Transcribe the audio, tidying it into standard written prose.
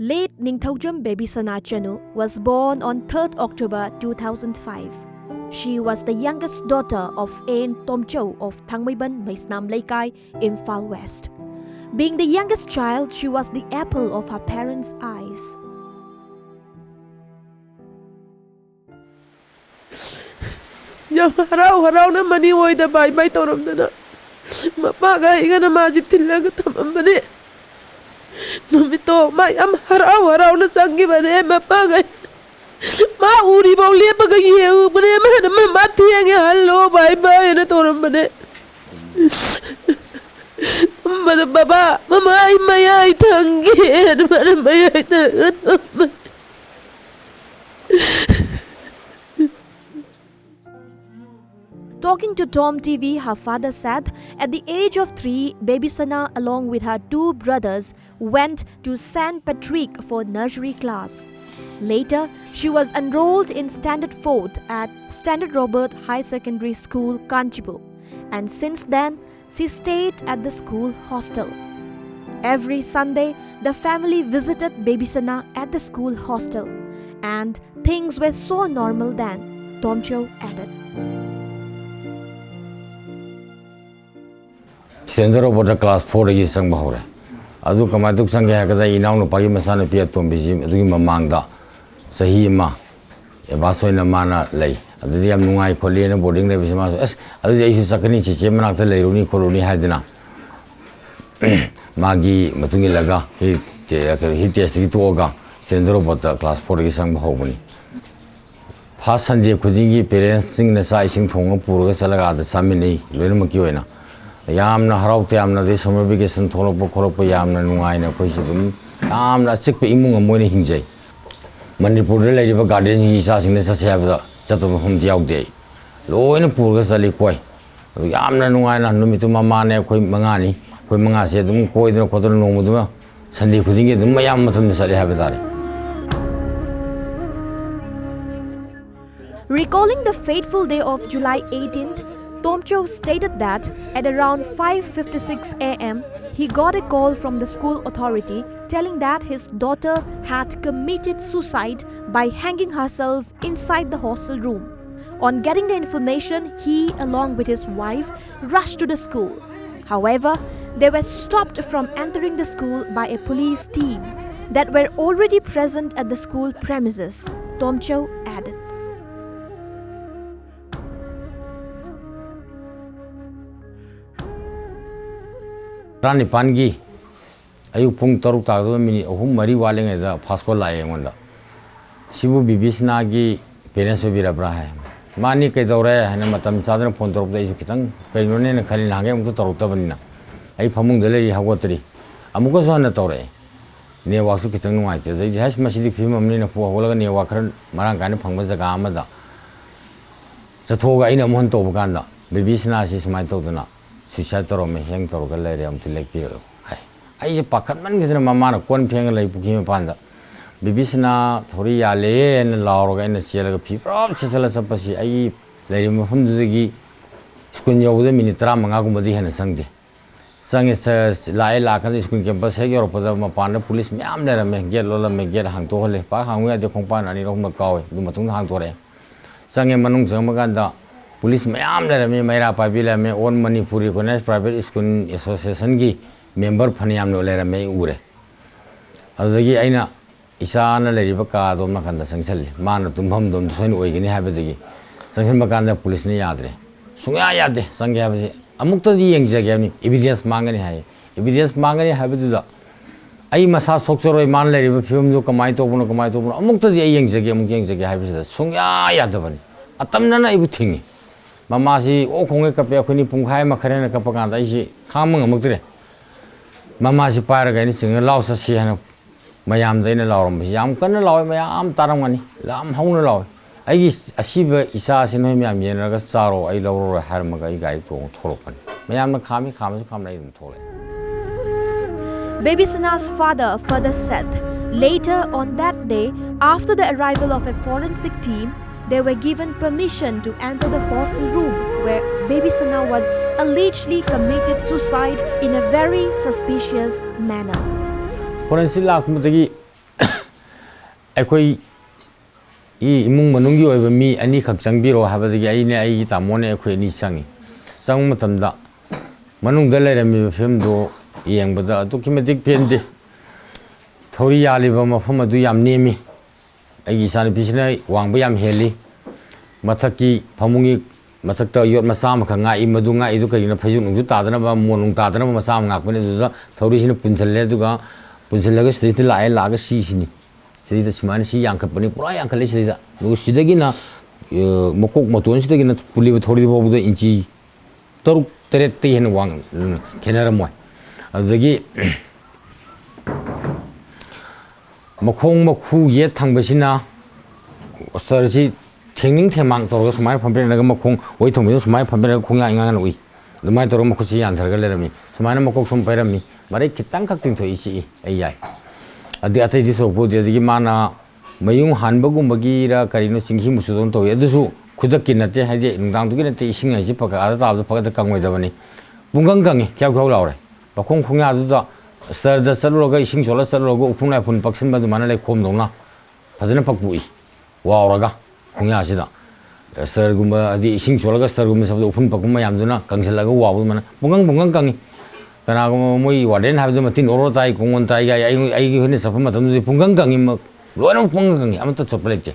Late Ningthoujam Babysana Chanu was born on 3rd October 2005. She was the youngest daughter of Ain Tomcho of Thangmaiban Maisnam Laikai, Imphal West. Being the youngest child, she was the apple of her parents' eyes. Yang harau na mani woy da bay toram na na mapagay nga na majit tilaga tamam bani numito may am harau na sangi bani mapagay mauri baw liya pagayew bani man mamati ang hallo bay na toram bani Mada baba mama ay mayay tangi mada mayay tangi. Talking to Tom TV, her father said, at the age of 3, Babysana, along with her 2 brothers, went to St. Patrick for nursery class. Later, she was enrolled in Standard 4th at Standard Robarth High Secondary School, Canchipur, and since then, she stayed at the school hostel. Every Sunday, the family visited Babysana at the school hostel, and things were so normal then, Tomcho added. Standard Robarth class 4 gi sang bahore adu kamai tuk sang ga ga inaw no pagi masana pia tom biji adu gi mamangda sahi ma e basoina mana lei adu yam nungai kholi na boarding le bisma as adu ai su sakani chi che manak ta lei runi kholuni hadina magi matungi laga hi test gi to ga Standard Robarth class 4 gi sang bahobani first Sunday khujingi parents sing na sai sing thong pur ga salaga da samini loina ma ki oina Yamna harauti yamna de summer vacation tholopo kholopo yamna nungai na koi sidum yamna chikpe imung amoi hingjai Manipur de leriba garden hi sa sing ne sa sabda chato hum diaude loina purga sali koi yamna nungai na numitu mama ne koi mangani koi manga se dum koi de khodon nomu dum Sunday khudinge dum mayam matham sali habadare. Recalling the fateful day of July 18th, Tomcho stated that at around 5:56 a.m., he got a call from the school authority telling that his daughter had committed suicide by hanging herself inside the hostel room. On getting the information, he, along with his wife, rushed to the school. However, they were stopped from entering the school by a police team that were already present at the school premises, Tomcho added. Rani Pangi, ayu pung taruk tagu mini mari waling ada passport lae ngonda. Sibu Babysana gi parents bi rabra hai. Mani ke daure hai na matam chadra phone taruk dai su kitang kai none na khali nange muk taruk ta banina. Ai phamung dele hagotri. Amuko so na tore. Ne wa su kitang nuai te dai has masidi phim amni na pu holaga ne wa khran marang kan phangba jaga amada. Chathoga ina mon to bukanda. Babysana si smai to duna. Suicide toro me heng toro ka lere am tilek pi hai ai je pakhat man ge na mama na kon pheng lai puki me panda Babysana thori ya le na laur ga ina chela ga phi prom chela sapasi ai lai ma phum du gi skun yo de minute 35 gum di hena sangde sange lai la ka skun campus he yor pada ma pan police me am le me get lo la me get hang to hole pa hang ya de khong pan ani ro ma kaw du matung hang to re sange manung jang ma ga Police mayam le me maira pabila me on Manipuri Connect Private School Association gi member phaniam no le me ure adagi aina isana le riba ka dom na kanda sangchal man tumham dom soin oi gini habadagi sangchal makanda police ni yadre sunga yade sangya basi amukta di yeng jage ni evidence mangani hai evidence mangani habadu da ai masa sokchoroi man le riba film do kamai to bono amukta di yeng jage habisi sunga yadabani atamna na ibu thingi Mama si o konge kape akhuni pungkhai ma khare na kapaka da isi khamang amuktre Mama si paira ga ni singa law sa si hana mayam dai na lawram si yam kan law mayam taram ngani lam hauna law ai gi asiba isa sin hoi mayam yen ga charo ai lawro har ma ga i gai to thoropan mayam na khami su kham nai dum thole. Babysana's father further said, later on that day, after the arrival of a forensic team, they were given permission to enter the hostel room where Babysana was allegedly committed suicide in a very suspicious manner. Forensic lak mutagi ꯑꯩꯈꯣꯏ imung manunggi oiba mi ani khak changbiro habadagi aine ai tamone akhoi ani changi chang matamda manungda leirami film do yengbada aduki medik pende thori yaliba mafam adu yam nemi ai isani pisina wangba yam heli mathaki phamungi mathakta yot masam khanga I madu nga idu karina phajung nungju tadana ba monung tadana ba masam ngak bane du thori sina punchalle duga punchallaga sthiti lae laga si sini sida simani si yang kapani pura yang kale sida du sidagi na mokok moton sidagi na puliba thori bo bu inchi taruk teret te hen wang kenara moy adagi mokong mokhu ye thangbasina sarji thengning themang torga sumai phampe naga mokong oi thongbe sumai phampe naga khongya inga oi dumai tor mokhuchi yan tharga lerami sumai mokok sum pairami mare kitang khak ting thoi si ai yai adi atai di sokpo di mana mayung hanbagumagi ra karino singhi musudon to yadusu khudakki nate haje nungdang dugi nate ising haje paka ada tabda paka kangoi dabani bungang gangi kya kya laure bakong khungya adu da sarda sarloga ising chola sarloga uphunai phun paksin badu mana le khom dongna phajana pakbui wauraga khungya sida sargumba adi ising cholaga sargumba sabda uphun pakuma yamduna kangsilaga wabu mana bungang gangi kana moi warden have them tin oro tai kongon tai ga ai hone safa matam de pungang gangi mak loram pungang gangi amata chopleche